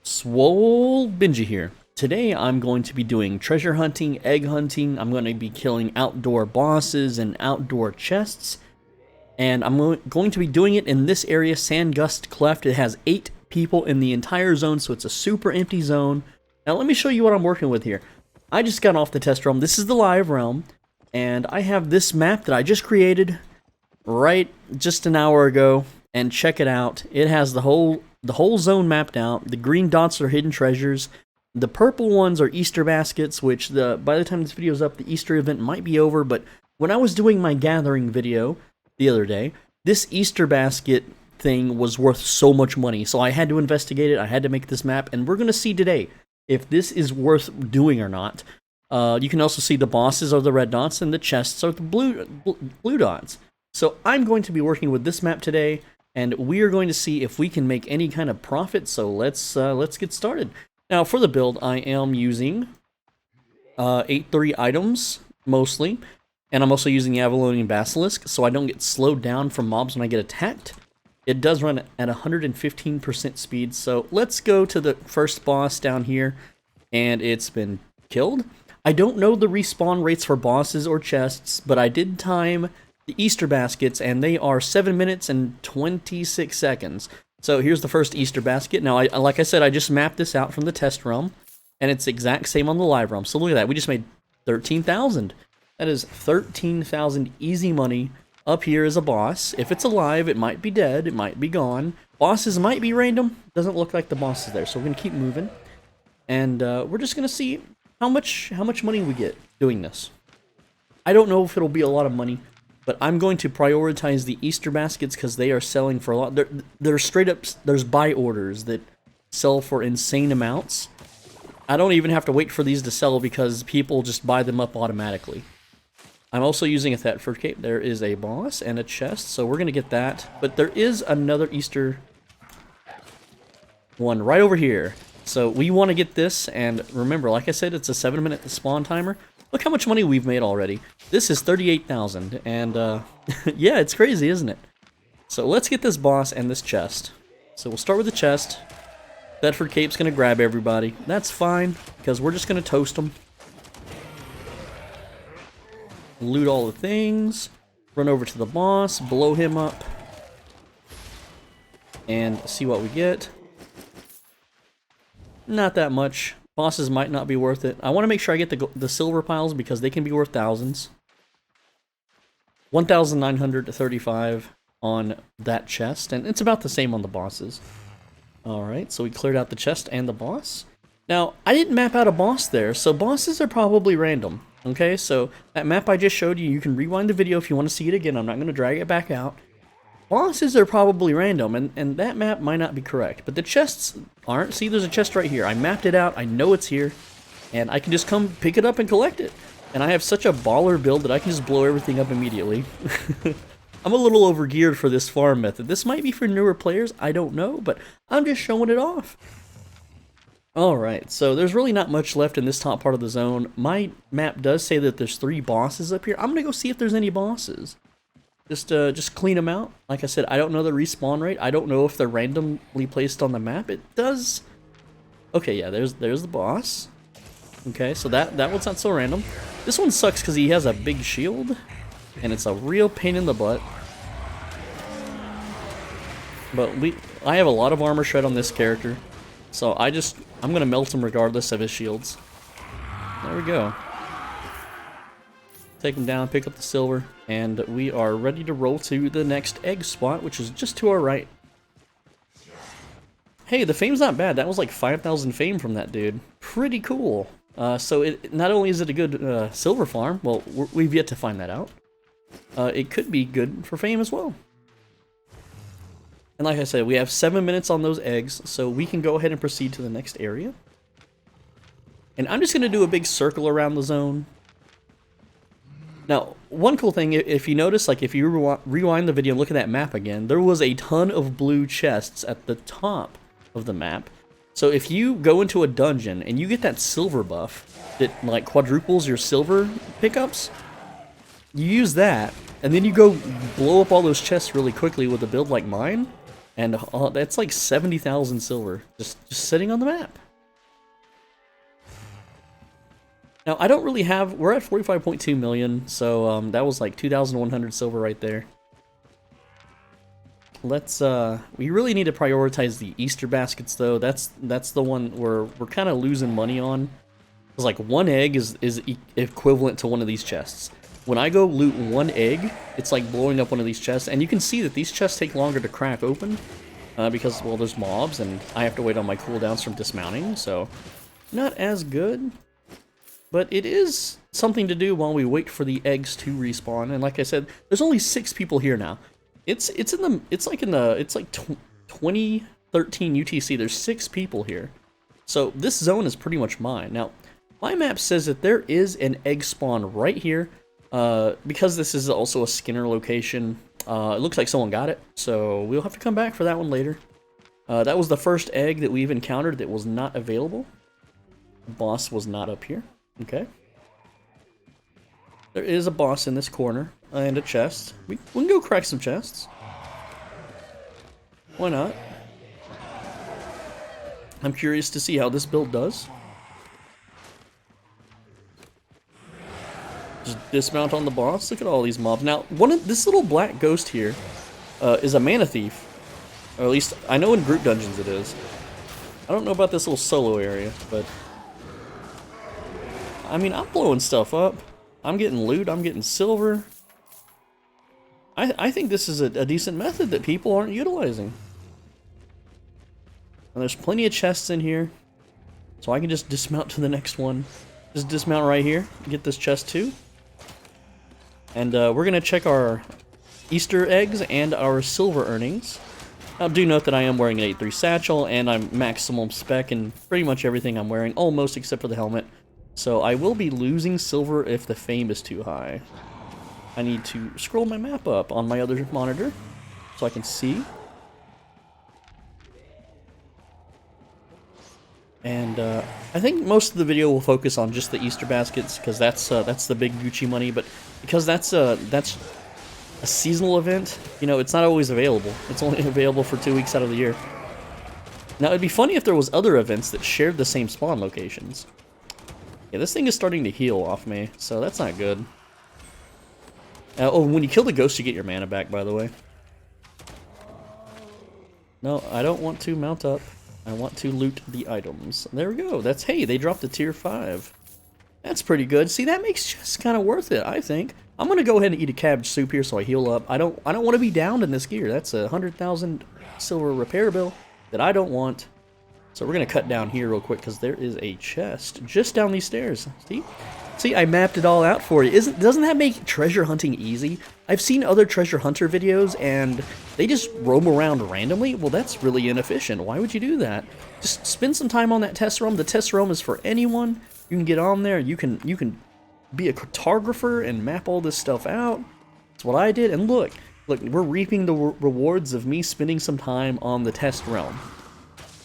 Swole Benji here. Today I'm going to be doing treasure hunting, egg hunting. I'm going to be killing outdoor bosses and outdoor chests. And I'm going to be doing it in this area, Sandgust Cleft. It has 8 people in the entire zone, so it's a super empty zone. Now let me show you what I'm working with here. I just got off the test realm. This is the live realm. And I have this map that I just created right just an hour ago. And check it out. It has the whole zone mapped out. The green dots are hidden treasures. The purple ones are Easter baskets, which by the time this video is up, the Easter event might be over. But when I was doing my gathering video the other day, this Easter basket thing was worth so much money. So I had to investigate it. I had to make this map. And we're going to see today if this is worth doing or not. You can also see the bosses are the red dots and the chests are the blue dots. So I'm going to be working with this map today. And we are going to see if we can make any kind of profit, so let's get started. Now, for the build, I am using 8-3 items, mostly. And I'm also using the Avalonian Basilisk, so I don't get slowed down from mobs when I get attacked. It does run at 115% speed, so let's go to the first boss down here. And it's been killed. I don't know the respawn rates for bosses or chests, but I did time the Easter baskets, and they are 7 minutes and 26 seconds. So here's the first Easter basket. Now, like I said, I just mapped this out from the test realm, and it's exact same on the live realm. So look at that. We just made 13,000. That is 13,000 easy money. Up here is a boss. If it's alive, it might be dead. It might be gone. Bosses might be random. Doesn't look like the boss is there. So we're going to keep moving. And we're just going to see how much money we get doing this. I don't know if it'll be a lot of money. But I'm going to prioritize the Easter baskets because they are selling for a lot. They're straight up, there's buy orders that sell for insane amounts. I don't even have to wait for these to sell because people just buy them up automatically. I'm also using a Thetford cape. There is a boss and a chest, so we're going to get that. But there is another Easter one right over here. So we want to get this, and remember, like I said, it's a 7-minute spawn timer. Look how much money we've made already. This is 38,000, and yeah, it's crazy, isn't it? So let's get this boss and this chest. So we'll start with the chest. Thetford Cape's gonna grab everybody. That's fine, because we're just gonna toast them. Loot all the things. Run over to the boss, blow him up. And see what we get. Not that much. Bosses might not be worth it. I want to make sure I get the silver piles because they can be worth thousands. 1,935 on that chest, and it's about the same on the bosses. Alright, so we cleared out the chest and the boss. Now, I didn't map out a boss there, so bosses are probably random. Okay, so that map I just showed you, you can rewind the video if you want to see it again. I'm not going to drag it back out. Bosses are probably random, and that map might not be correct. But the chests aren't. See, there's a chest right here. I mapped it out. I know it's here. And I can just come pick it up and collect it. And I have such a baller build that I can just blow everything up immediately. I'm a little overgeared for this farm method. This might be for newer players. I don't know, but I'm just showing it off. Alright, so there's really not much left in this top part of the zone. My map does say that there's 3 bosses up here. I'm going to go see if there's any bosses. Just clean them out. Like I said, I don't know the respawn rate. I don't know if they're randomly placed on the map. It does. Okay, yeah, there's the boss. Okay, so that one's not so random. This one sucks because he has a big shield, and it's a real pain in the butt. But I have a lot of armor shred on this character, so I'm gonna melt him regardless of his shields. There we go. Take him down, pick up the silver, and we are ready to roll to the next egg spot, which is just to our right. Hey, the fame's not bad. That was like 5,000 fame from that dude. Pretty cool. So not only is it a good silver farm, well, we've yet to find that out. It could be good for fame as well. And like I said, we have 7 minutes on those eggs, so we can go ahead and proceed to the next area. And I'm just going to do a big circle around the zone. Now, one cool thing, if you notice, like if you rewind the video and look at that map again, there was a ton of blue chests at the top of the map. So if you go into a dungeon and you get that silver buff that like quadruples your silver pickups, you use that, and then you go blow up all those chests really quickly with a build like mine, And that's like 70,000 silver just sitting on the map. Now, I don't really have... We're at 45.2 million, so that was like 2,100 silver right there. Let's... we really need to prioritize the Easter baskets, though. That's the one where we're kind of losing money on. It's like one egg is equivalent to one of these chests. When I go loot one egg, it's like blowing up one of these chests. And you can see that these chests take longer to crack open. Because, well, there's mobs, and I have to wait on my cooldowns from dismounting, so... Not as good... But it is something to do while we wait for the eggs to respawn. And like I said, there's only 6 people here now. It's like 2013 UTC. There's 6 people here. So this zone is pretty much mine. Now, my map says that there is an egg spawn right here. Because this is also a Skinner location, it looks like someone got it. So we'll have to come back for that one later. That was the first egg that we've encountered that was not available. The boss was not up here. Okay. There is a boss in this corner, and a chest. We can go crack some chests. Why not? I'm curious to see how this build does. Just dismount on the boss. Look at all these mobs. Now, this little black ghost here is a mana thief. Or at least, I know in group dungeons it is. I don't know about this little solo area, but... I mean, I'm blowing stuff up. I'm getting loot. I'm getting silver. I think this is a decent method that people aren't utilizing. And there's plenty of chests in here. So I can just dismount to the next one. Just dismount right here. Get this chest too. And we're going to check our Easter eggs and our silver earnings. Now, do note that I am wearing an 8.3 satchel, and I'm maximum spec in pretty much everything I'm wearing, almost except for the helmet. So I will be losing silver if the fame is too high. I need to scroll my map up on my other monitor so I can see. And I think most of the video will focus on just the Easter baskets, because that's the big Gucci money. But because that's a seasonal event, you know, it's not always available. It's only available for 2 weeks out of the year. Now, it'd be funny if there was other events that shared the same spawn locations. Yeah, this thing is starting to heal off me, so that's not good. Oh, when you kill the ghost, you get your mana back, by the way. No, I don't want to mount up. I want to loot the items. There we go. That's, hey, they dropped a tier 5. That's pretty good. See, that makes just kind of worth it, I think. I'm going to go ahead and eat a cabbage soup here so I heal up. I don't want to be downed in this gear. That's a 100,000 silver repair bill that I don't want. So we're going to cut down here real quick because there is a chest just down these stairs. See, I mapped it all out for you. Doesn't that make treasure hunting easy? I've seen other treasure hunter videos and they just roam around randomly. Well, that's really inefficient. Why would you do that? Just spend some time on that test roam. The test roam is for anyone. You can get on there. You can be a cartographer and map all this stuff out. That's what I did. And look, we're reaping the rewards of me spending some time on the test realm.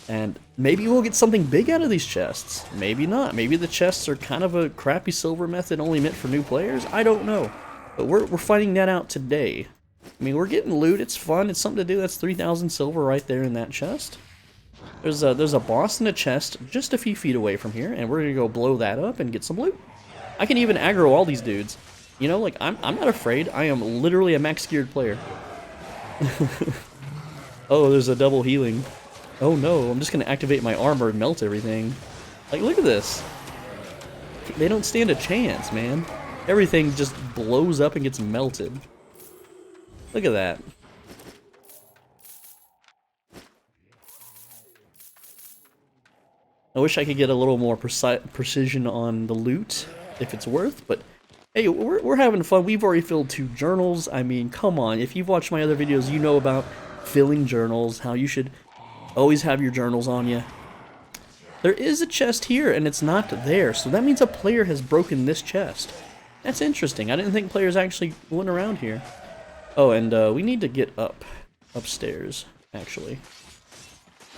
And maybe we'll get something big out of these chests. Maybe not. Maybe the chests are kind of a crappy silver method only meant for new players. I don't know. But we're finding that out today. I mean, we're getting loot. It's fun. It's something to do. That's 3,000 silver right there in that chest. There's a boss in a chest just a few feet away from here, and we're going to go blow that up and get some loot. I can even aggro all these dudes. You know, like, I'm not afraid. I am literally a max-geared player. Oh, there's a double healing. Oh no, I'm just going to activate my armor and melt everything. Like, look at this. They don't stand a chance, man. Everything just blows up and gets melted. Look at that. I wish I could get a little more precision on the loot, if it's worth, but hey, we're having fun. We've already filled 2 journals. I mean, come on. If you've watched my other videos, you know about filling journals, how you should always have your journals on you. There is a chest here, and it's not there, so that means a player has broken this chest. That's interesting. I didn't think players actually went around here. Oh, and we need to get upstairs, actually.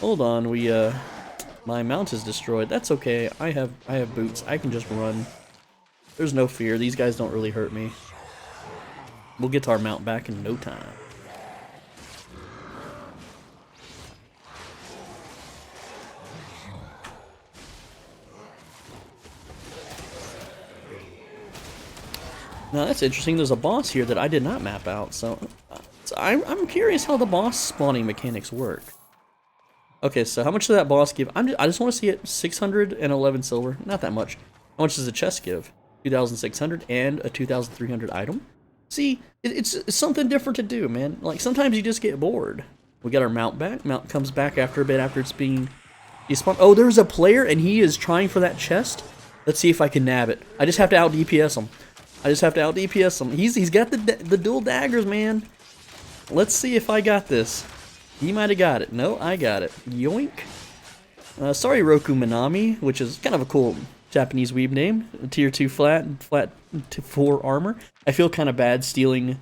Hold on, my mount is destroyed. That's okay. I have boots. I can just run. There's no fear. These guys don't really hurt me. We'll get our mount back in no time. Now that's interesting. There's a boss here that I did not map out, so I'm curious how the boss spawning mechanics work. Okay, so how much does that boss give? I just want to see it. 611 silver, not that much. How much does the chest give? 2,600 and a 2,300 item. See, it's something different to do, man. Like sometimes you just get bored. We got our mount back. Mount comes back after a bit after it's being despawned. Oh, there's a player and he is trying for that chest. Let's see if I can nab it. I just have to out DPS him. I just have to out DPS him. He's got the dual daggers, man. Let's see if I got this. He might have got it. No, I got it. Yoink. Sorry, Roku Minami, which is kind of a cool Japanese weeb name. Tier 2 flat to 4 armor. I feel kind of bad stealing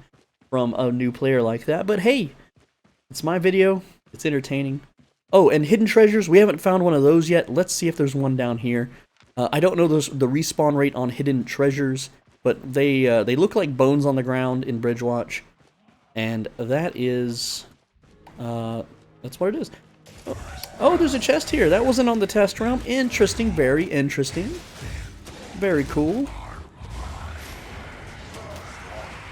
from a new player like that, but hey, it's my video. It's entertaining. Oh, and hidden treasures. We haven't found one of those yet. Let's see if there's one down here. I don't know the respawn rate on hidden treasures, but they look like bones on the ground in Bridgewatch, and that is that's what it is. Oh, there's a chest here. That wasn't on the test realm. Interesting, very interesting, very cool.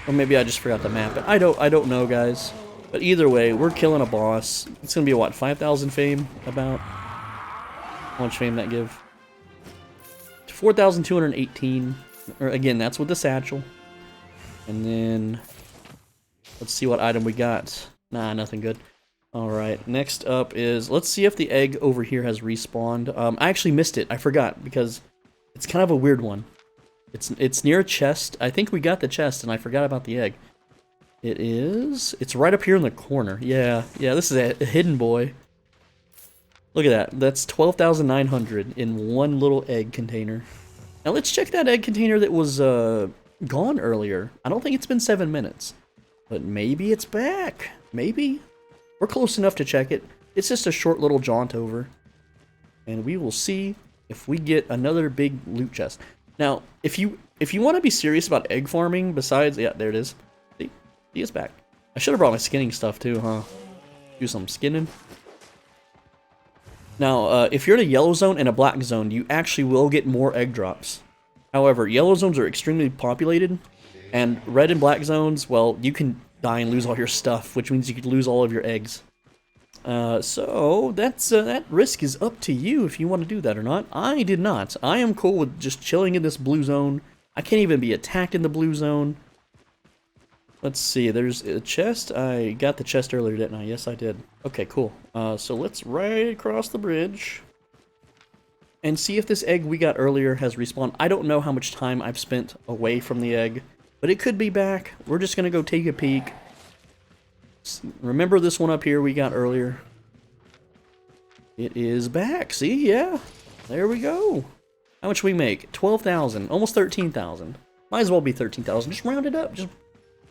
Or maybe I just forgot to map it. I don't know, guys. But either way, we're killing a boss. It's gonna be what, 5,000 fame? About how much fame that give? 4,218. Or again, that's with the satchel. And then let's see what item we got. Nah, nothing good. Alright, next up is, let's see if the egg over here has respawned. I actually missed it. I forgot because it's kind of a weird one. It's near a chest. I think we got the chest and I forgot about the egg. It's right up here in the corner. Yeah, this is a hidden boy. Look at that. That's 12,900 in one little egg container. Now let's check that egg container that was gone earlier. I don't think it's been 7 minutes. But maybe it's back. Maybe. We're close enough to check it. It's just a short little jaunt over. And we will see if we get another big loot chest. Now, if you want to be serious about egg farming, besides... Yeah, there it is. See? He is back. I should have brought my skinning stuff too, huh? Do some skinning. Now, if you're in a yellow zone and a black zone, you actually will get more egg drops. However, yellow zones are extremely populated, and red and black zones, well, you can die and lose all your stuff, which means you could lose all of your eggs. So that risk is up to you if you want to do that or not. I did not. I am cool with just chilling in this blue zone. I can't even be attacked in the blue zone. Let's see, there's a chest. I got the chest earlier, didn't I? Yes, I did. Okay, cool. So let's right across the bridge and see if this egg we got earlier has respawned. I don't know how much time I've spent away from the egg, but it could be back. We're just going to go take a peek. Remember this one up here we got earlier? It is back. See? Yeah. There we go. How much we make? 12,000. Almost 13,000. Might as well be 13,000. Just round it up. Just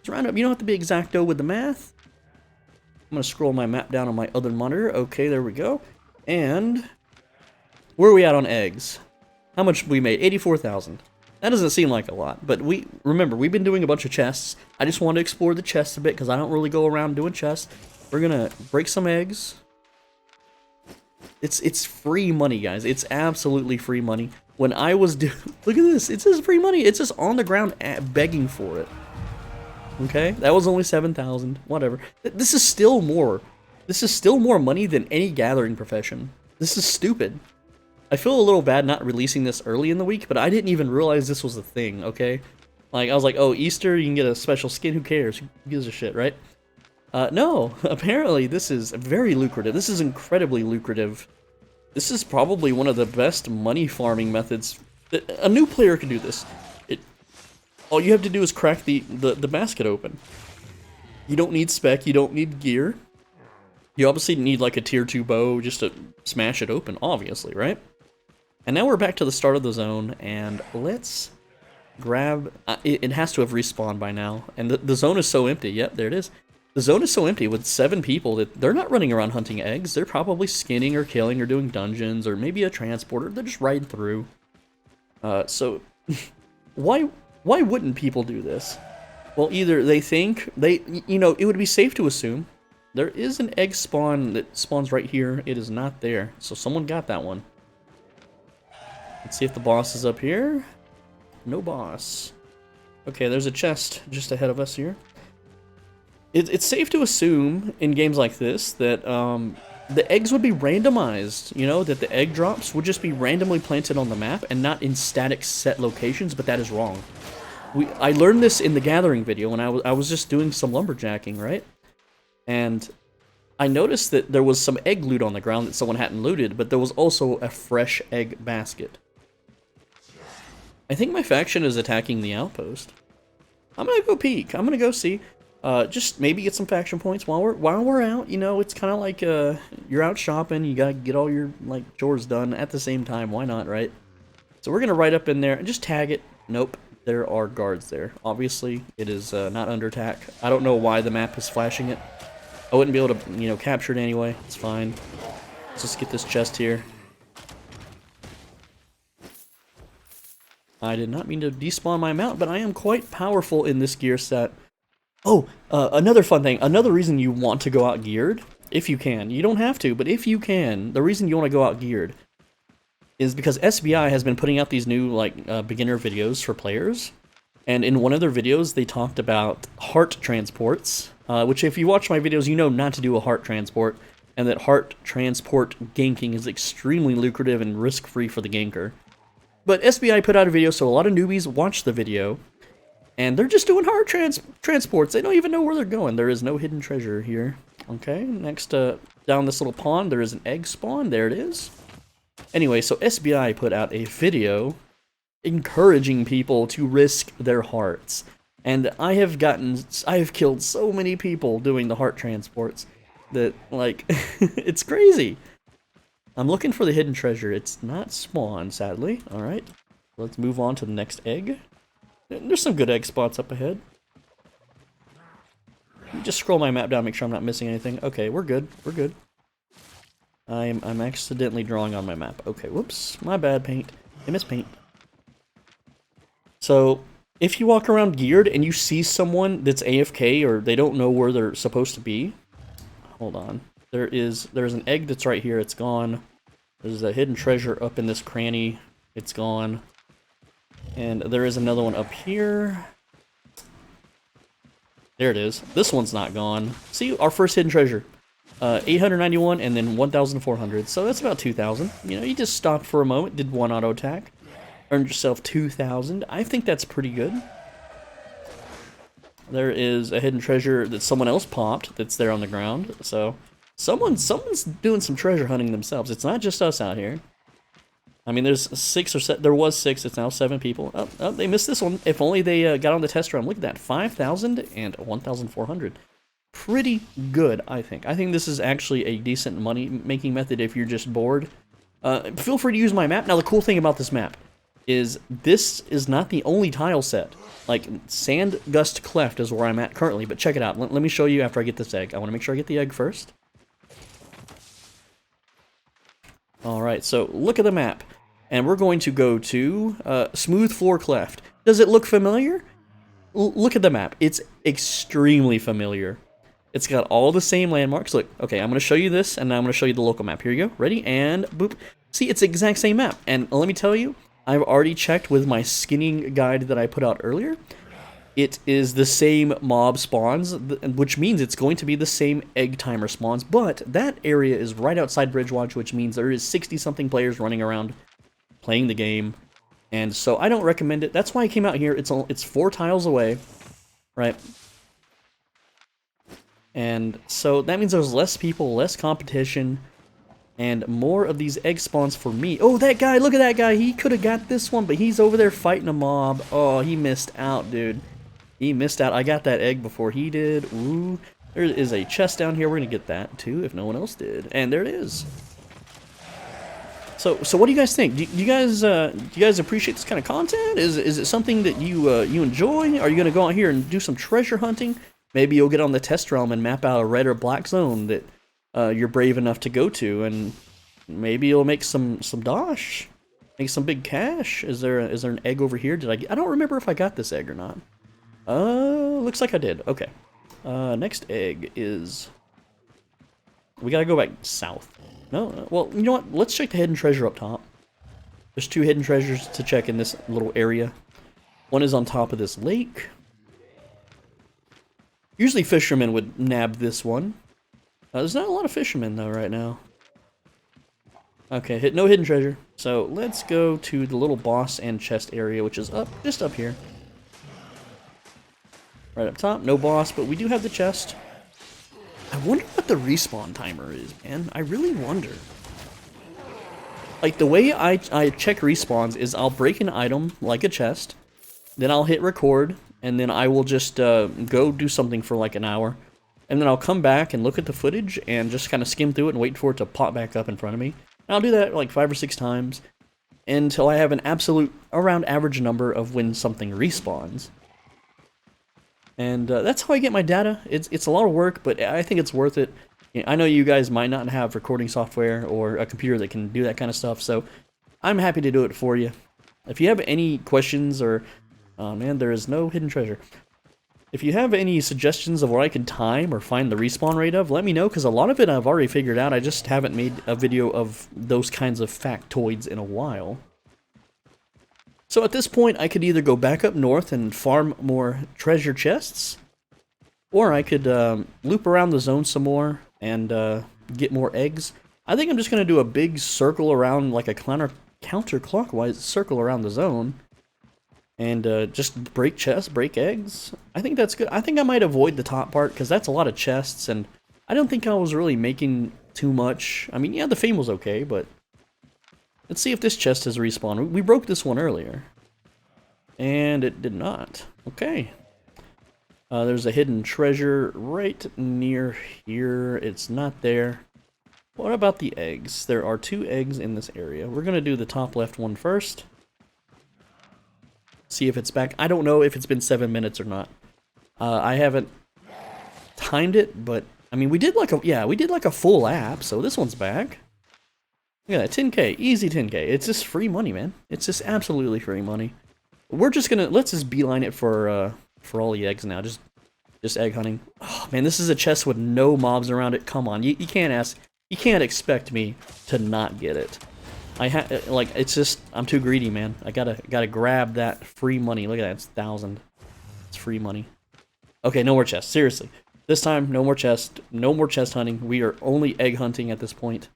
round up. You don't have to be exacto with the math. I'm going to scroll my map down on my other monitor. Okay, there we go. And where are we at on eggs? How much we made? 84,000. That doesn't seem like a lot, but remember, we've been doing a bunch of chests. I just want to explore the chests a bit because I don't really go around doing chests. We're going to break some eggs. It's free money, guys. It's absolutely free money. When I was look at this. It says free money. It's just on the ground begging for it. Okay, that was only 7,000. Whatever. This is still more. This is still more money than any gathering profession. This is stupid. I feel a little bad not releasing this early in the week, but I didn't even realize this was a thing, okay? Like, I was like, oh, Easter, you can get a special skin, who cares? Who gives a shit, right? No, apparently this is very lucrative. This is incredibly lucrative. This is probably one of the best money farming methods. A new player can do this. All you have to do is crack the basket open. You don't need spec, you don't need gear. You obviously need like a tier 2 bow just to smash it open, obviously, right? And now we're back to the start of the zone, and let's grab... it has to have respawned by now. And the zone is so empty. Yep, there it is. The zone is so empty with 7 people that they're not running around hunting eggs. They're probably skinning or killing or doing dungeons or maybe a transporter. They're just riding through. So why wouldn't people do this? Well, either they think... it would be safe to assume there is an egg spawn that spawns right here. It is not there. So someone got that one. Let's see if the boss is up here. No boss. Okay, there's a chest just ahead of us here. It's safe to assume in games like this that the eggs would be randomized, you know, that the egg drops would just be randomly planted on the map and not in static set locations, but that is wrong. I learned this in the gathering video when I was just doing some lumberjacking, right? And I noticed that there was some egg loot on the ground that someone hadn't looted, but there was also a fresh egg basket. I think my faction is attacking the outpost. I'm gonna go peek. I'm gonna go see. Just maybe get some faction points while we're out. You know, it's kind of like you're out shopping. You gotta get all your like chores done at the same time. Why not, right? So we're gonna ride up in there and just tag it. Nope, there are guards there. Obviously, it is not under attack. I don't know why the map is flashing it. I wouldn't be able to, you know, capture it anyway. It's fine. Let's just get this chest here. I did not mean to despawn my mount, but I am quite powerful in this gear set. Oh, another fun thing. Another reason you want to go out geared, if you can. You don't have to, but if you can, the reason you want to go out geared is because SBI has been putting out these new, like, beginner videos for players. And in one of their videos, they talked about heart transports, which if you watch my videos, you know not to do a heart transport, and that heart transport ganking is extremely lucrative and risk-free for the ganker. But SBI put out a video, so a lot of newbies watched the video, and they're just doing heart transports. They don't even know where they're going. There is no hidden treasure here. Okay, next down this little pond, there is an egg spawn. There it is. Anyway, so SBI put out a video encouraging people to risk their hearts. And I have killed so many people doing the heart transports that, like, it's crazy. I'm looking for the hidden treasure. It's not spawned, sadly. Alright, let's move on to the next egg. There's some good egg spots up ahead. Just scroll my map down, make sure I'm not missing anything. Okay, we're good. We're good. I'm accidentally drawing on my map. Okay, whoops. My bad, paint. I miss paint. So, if you walk around geared and you see someone that's AFK or they don't know where they're supposed to be, hold on. There's an egg that's right here. It's gone. There's a hidden treasure up in this cranny. It's gone. And there is another one up here. There it is. This one's not gone. See, our first hidden treasure. 891 and then 1,400. So that's about 2,000. You know, you just stopped for a moment, did one auto attack. Earned yourself 2,000. I think that's pretty good. There is a hidden treasure that someone else popped that's there on the ground. So someone's doing some treasure hunting themselves. It's not just us out here. I mean, there's 6 or 7. There was 6. It's now 7 people. Oh, they missed this one. If only they got on the test run. Look at that. 5,000 and 1,400. Pretty good, I think. I think this is actually a decent money-making method if you're just bored. Feel free to use my map. Now, the cool thing about this map is this is not the only tile set. Like, Sand Gust Cleft is where I'm at currently, but check it out. Let me show you after I get this egg. I want to make sure I get the egg first. Alright, so look at the map. And we're going to go to Smooth Floor Cleft. Does it look familiar? Look at the map. It's extremely familiar. It's got all the same landmarks. Look, okay, I'm going to show you this, and now I'm going to show you the local map. Here you go. Ready? And boop. See, it's the exact same map. And let me tell you, I've already checked with my skinning guide that I put out earlier. It is the same mob spawns, which means it's going to be the same egg timer spawns, but that area is right outside Bridgewatch, which means there is 60-something players running around playing the game, and so I don't recommend it. That's why I came out here. It's 4 tiles away, right? And so that means there's less people, less competition, and more of these egg spawns for me. Oh, that guy! Look at that guy! He could have got this one, but he's over there fighting a mob. Oh, he missed out, dude. He missed out. I got that egg before he did. Ooh. There is a chest down here. We're going to get that, too, if no one else did. And there it is. So what do you guys think? Do you guys appreciate this kind of content? Is it something that you enjoy? Are you going to go out here and do some treasure hunting? Maybe you'll get on the test realm and map out a red or black zone that you're brave enough to go to, and maybe you'll make some dosh, make some big cash. Is there an egg over here? I don't remember if I got this egg or not. Looks like I did. Okay. Next egg is... We gotta go back south. No, well, you know what? Let's check the hidden treasure up top. There's 2 hidden treasures to check in this little area. One is on top of this lake. Usually fishermen would nab this one. There's not a lot of fishermen though right now. Okay, no hidden treasure. So let's go to the little boss and chest area, which is just up here. Right up top, no boss, but we do have the chest. I wonder what the respawn timer is, man. I really wonder. Like, the way I check respawns is I'll break an item, like a chest, then I'll hit record, and then I will just go do something for like an hour. And then I'll come back and look at the footage and just kind of skim through it and wait for it to pop back up in front of me. And I'll do that like 5 or 6 times until I have an absolute, around average number of when something respawns. And that's how I get my data. It's a lot of work, but I think it's worth it. I know you guys might not have recording software or a computer that can do that kind of stuff, so I'm happy to do it for you. If you have any questions or... Oh man, there is no hidden treasure. If you have any suggestions of where I can time or find the respawn rate of, let me know, because a lot of it I've already figured out. I just haven't made a video of those kinds of factoids in a while. So at this point, I could either go back up north and farm more treasure chests, or I could loop around the zone some more and get more eggs. I think I'm just going to do a big circle around, like a counterclockwise circle around the zone. And just break chests, break eggs. I think that's good. I think I might avoid the top part, because that's a lot of chests, and I don't think I was really making too much. I mean, yeah, the fame was okay, but... Let's see if this chest has respawned. We broke this one earlier. And it did not. Okay. There's a hidden treasure right near here. It's not there. What about the eggs? There are 2 eggs in this area. We're going to do the top left one first. See if it's back. I don't know if it's been 7 minutes or not. I haven't timed it, but I mean, we did like a full app, so this one's back. Look at that, 10k, easy 10k. It's just free money, man. It's just absolutely free money. We're just gonna let's just beeline it for all the eggs now. Just egg hunting. Oh man, this is a chest with no mobs around it. Come on, you can't expect me to not get it. Like, it's just, I'm too greedy, man. I gotta grab that free money. Look at that, it's 1,000. It's free money. Okay, no more chests, seriously. This time, no more chest hunting. We are only egg hunting at this point.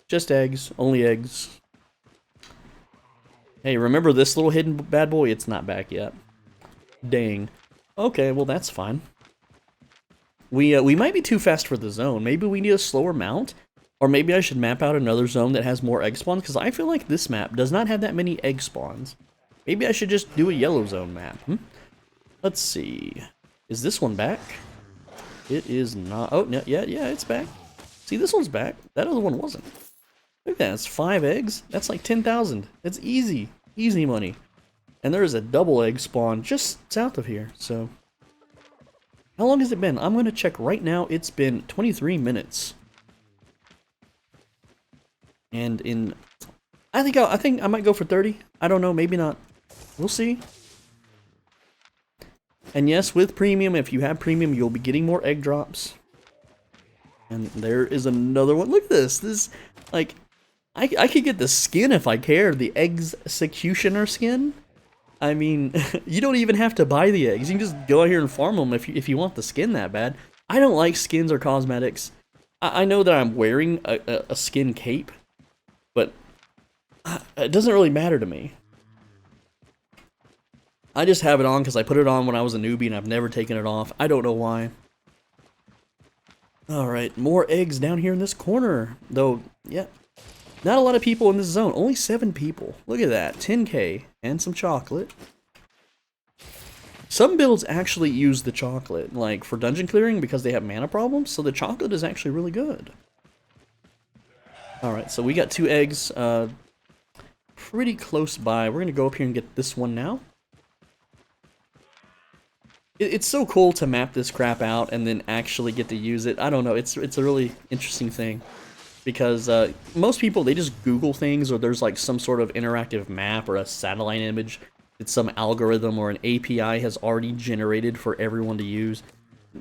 Just eggs, only eggs. Hey, remember this little hidden bad boy? It's not back yet. Dang. Okay, well that's fine. We might be too fast for the zone. Maybe we need a slower mount. Or maybe I should map out another zone that has more egg spawns, because I feel like this map does not have that many egg spawns. Maybe I should just do a yellow zone map. Let's see. Is this one back? It is not. Oh, no, yeah, it's back. See, this one's back. That other one wasn't. Look at that, it's 5 eggs. That's like 10,000. That's easy. Easy money. And there is a double egg spawn just south of here, so... How long has it been? I'm going to check right now. It's been 23 minutes. And in, I think I might go for 30. I don't know, maybe not. We'll see. And yes, with premium, if you have premium, you'll be getting more egg drops. And there is another one. Look at this. This, like, I could get the skin if I care. The executioner skin. I mean, you don't even have to buy the eggs. You can just go out here and farm them if you want the skin that bad. I don't like skins or cosmetics. I know that I'm wearing a skin cape. But it doesn't really matter to me. I just have it on because I put it on when I was a newbie and I've never taken it off. I don't know why. Alright, more eggs down here in this corner. Though, yeah, not a lot of people in this zone. Only 7 people. Look at that. 10k and some chocolate. Some builds actually use the chocolate, like for dungeon clearing, because they have mana problems. So the chocolate is actually really good. Alright, so we got 2 eggs pretty close by. We're going to go up here and get this one now. It's so cool to map this crap out and then actually get to use it. I don't know, it's a really interesting thing. Because most people, they just Google things, or there's like some sort of interactive map or a satellite image that some algorithm or an API has already generated for everyone to use.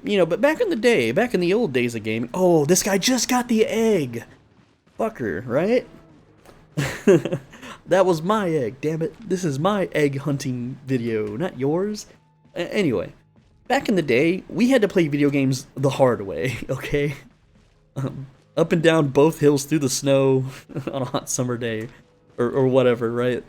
You know, but back in the day, back in the old days of gaming, oh, this guy just got the egg! Fucker, right? That was my egg, damn it. This is my egg hunting video, not yours. Anyway, back in the day, we had to play video games the hard way, okay? Up and down both hills through the snow on a hot summer day, or whatever, right?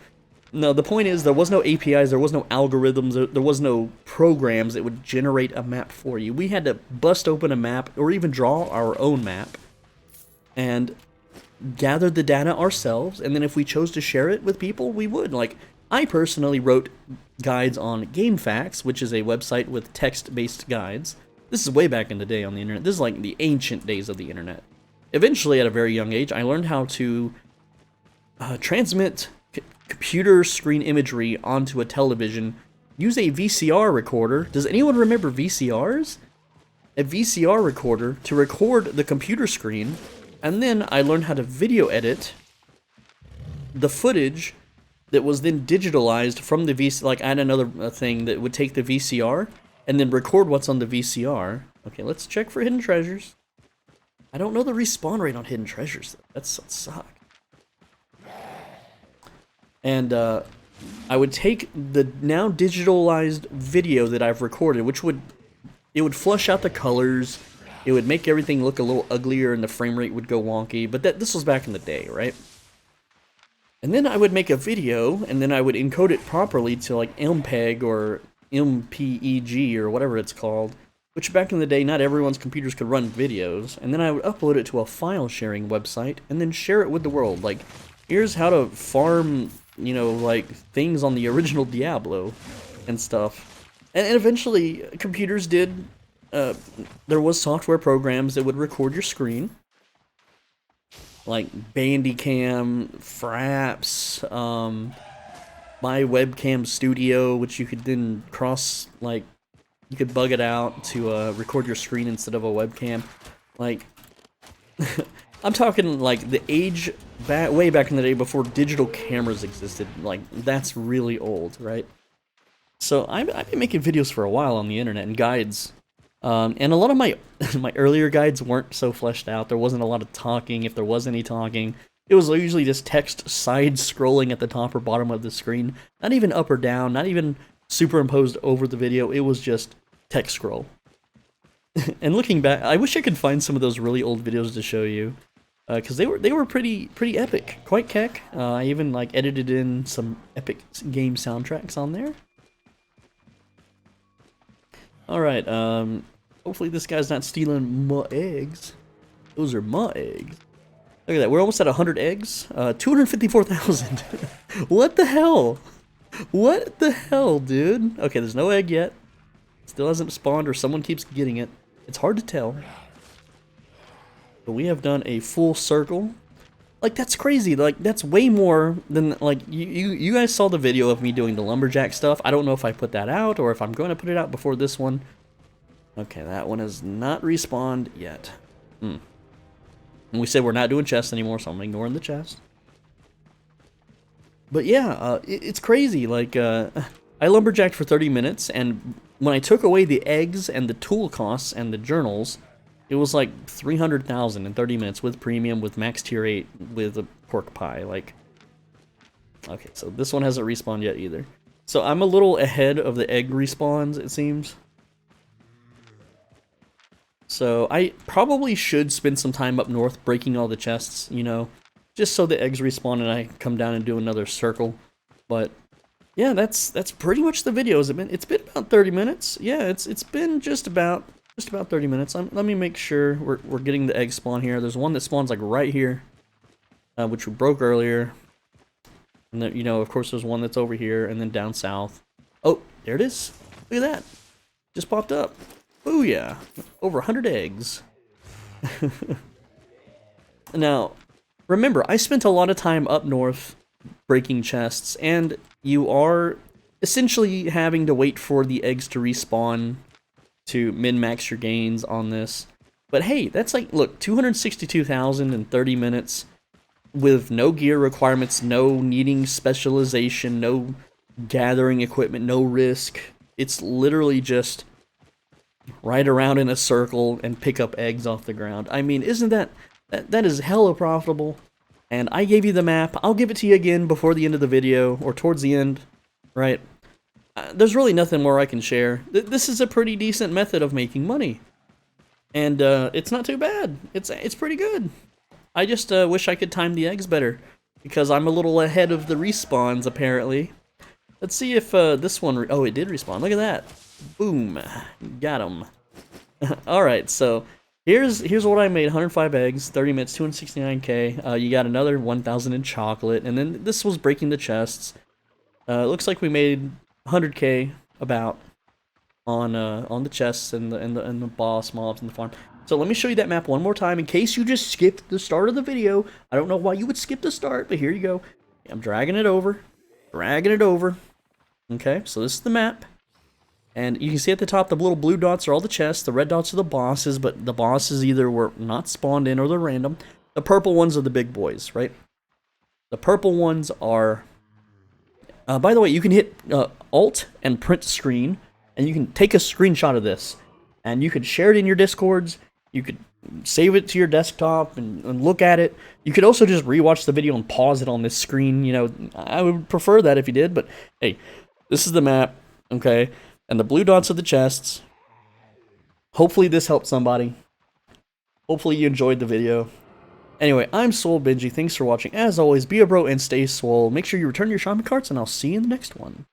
No, the point is there was no APIs, there was no algorithms, there was no programs that would generate a map for you. We had to bust open a map, or even draw our own map, and gather the data ourselves, and then if we chose to share it with people, we would. Like, I personally wrote guides on GameFAQs, which is a website with text-based guides. This is way back in the day on the internet. This is like the ancient days of the internet. Eventually, at a very young age, I learned how to transmit computer screen imagery onto a television, use a VCR recorder. Does anyone remember VCRs? A VCR recorder to record the computer screen, and then I learned how to video edit the footage that was then digitalized from the VCR. Like, I had another thing that would take the VCR and then record what's on the VCR. Okay, let's check for hidden treasures. I don't know the respawn rate on hidden treasures, though. That sucks. And I would take the now digitalized video that I've recorded, which would flush out the colors, it would make everything look a little uglier, and the frame rate would go wonky. But this was back in the day, right? And then I would make a video, and then I would encode it properly to like MPEG or MPEG or whatever it's called, which back in the day, not everyone's computers could run videos. And then I would upload it to a file sharing website, and then share it with the world. Like, here's how to farm, you know, like, things on the original Diablo and stuff. And eventually, computers did, there was software programs that would record your screen, like Bandicam, Fraps, My Webcam Studio, which you could then cross, like, you could bug it out to record your screen instead of a webcam. Like, I'm talking like the age way back in the day before digital cameras existed. Like, that's really old, right? So I've been making videos for a while on the internet and guides. And a lot of my my earlier guides weren't so fleshed out. There wasn't a lot of talking, if there was any talking. It was usually just text side-scrolling at the top or bottom of the screen. Not even up or down, not even superimposed over the video. It was just text scroll. And looking back, I wish I could find some of those really old videos to show you. Because they were pretty epic, quite keck. I even like edited in some epic game soundtracks on there. All right, hopefully this guy's not stealing my eggs. Those are my eggs. Look at that, we're almost at 100 eggs. 254,000. What the hell? What the hell, dude? Okay, there's no egg yet. Still hasn't spawned, or someone keeps getting it. It's hard to tell. But we have done a full circle. Like, that's crazy. Like, that's way more than, like, you guys saw the video of me doing the lumberjack stuff. I don't know if I put that out or if I'm going to put it out before this one. Okay, that one has not respawned yet. And we said we're not doing chests anymore, so I'm ignoring the chest. But yeah, it's crazy. Like, I lumberjacked for 30 minutes, and when I took away the eggs and the tool costs and the journals, it was like 300,000 in 30 minutes with premium, with max tier 8, with a pork pie. Like, okay, so this one hasn't respawned yet either. So I'm a little ahead of the egg respawns, it seems. So I probably should spend some time up north breaking all the chests, you know, just so the eggs respawn and I come down and do another circle. But yeah, that's pretty much the video. It's been about 30 minutes. Yeah, it's been just about 30 minutes. Let me make sure we're getting the egg spawn here. There's one that spawns like right here, which we broke earlier. And then, you know, of course, there's one that's over here and then down south. Oh, there it is. Look at that. Just popped up. Booyah. Over 100 eggs. Now, remember, I spent a lot of time up north breaking chests, and you are essentially having to wait for the eggs to respawn to min-max your gains on this. But hey, that's like, look, 262,000 in 30 minutes with no gear requirements, no needing specialization, no gathering equipment, no risk. It's literally just ride around in a circle and pick up eggs off the ground. I mean, isn't that is hella profitable? And I gave you the map. I'll give it to you again before the end of the video, or towards the end, right? There's really nothing more I can share. This is a pretty decent method of making money. And it's not too bad. It's pretty good. I just wish I could time the eggs better, because I'm a little ahead of the respawns, apparently. Let's see if this one... oh, it did respawn. Look at that. Boom. Got him. Alright, so here's what I made. 105 eggs, 30 minutes, 269k. You got another 1,000 in chocolate, and then this was breaking the chests. It looks like we made 100k about on the chests and the boss mobs and the farm. So let me show you that map one more time in case you just skipped the start of the video. I don't know why you would skip the start, but here you go. I'm dragging it over. Okay, so this is the map. And you can see at the top the little blue dots are all the chests, the red dots are the bosses, but the bosses either were not spawned in or they're random. The purple ones are the big boys, right? The purple ones are... by the way, you can hit Alt and print screen, and you can take a screenshot of this, and you could share it in your Discords, you could save it to your desktop and look at it. You could also just rewatch the video and pause it on this screen, you know. I would prefer that if you did, but hey, this is the map, okay? And the blue dots are the chests. Hopefully this helped somebody. Hopefully you enjoyed the video. Anyway, I'm Soul Benji. Thanks for watching. As always, be a bro and stay swole. Make sure you return your shaman carts, and I'll see you in the next one.